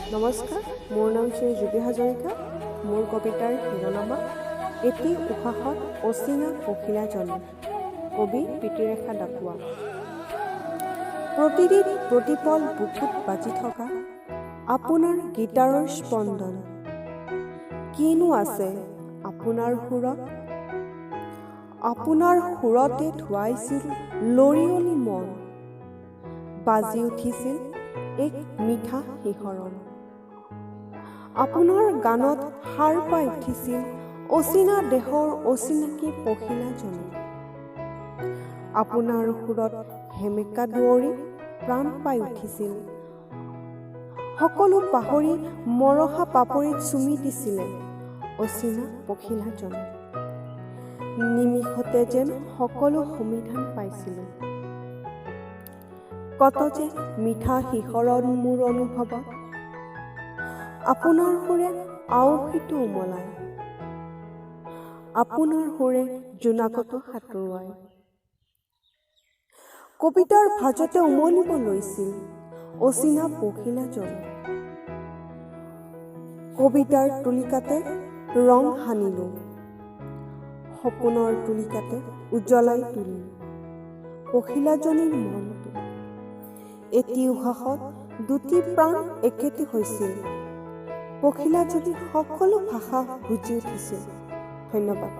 নমস্কাৰ, মোৰ নাম শ্ৰী জ্যোতি হাজৰিকা। মোৰ কবিতাৰ শিৰোনামা এটি উশাহত অচিনা পখিলা জন্ম। কবি প্ৰীতিৰেখা ডাকুৱা। প্ৰতিদিন প্ৰতিপল বুকুত বাজি থকা আপোনাৰ গীটাৰৰ স্পন্দন, কিনো আছে আপোনাৰ সুৰত? আপোনাৰ সুৰতে ধুৱাইছিল লৰিয়লি মন, বাজি উঠিছিল এক মিঠা শিহৰণ। আপোনাৰ গানত সাৰ পাই উঠিছিল অচিনা দেশৰ অচিনাকি পখিলাজনী। আপোনাৰ সুৰত সেমেকা দুৱৰী প্ৰাণ পাই উঠিছিল, সকলো পাহৰি মৰহা পাপৰিত চুমি দিছিলে অচিনা পখিলাজনী। নিমিষতে যেন সকলো সমিধান পাইছিলে, কত যে মিঠা শিহৰণ মোৰ অনুভৱত। আপোনাৰ সুৰে আওহিটো উমলাই, আপোনাৰ সুৰে জোনাকতো সাঁতোৰুৱাই। কবিতাৰ ভাজতে উমলিব লৈছিল অচিনা পখিলাজন। কবিতাৰ তুলিকাতে ৰং সানিলো, সপোনৰ তুলিকাতে উজ্বলাই তুলিলো পখিলাজনীৰ মনটো। এটি উশাহত দুটি প্ৰাণ একেটি হৈছিল, পখিলাজনীৰ সকলো ভাষা বুজি উঠিছিল। ধন্যবাদ।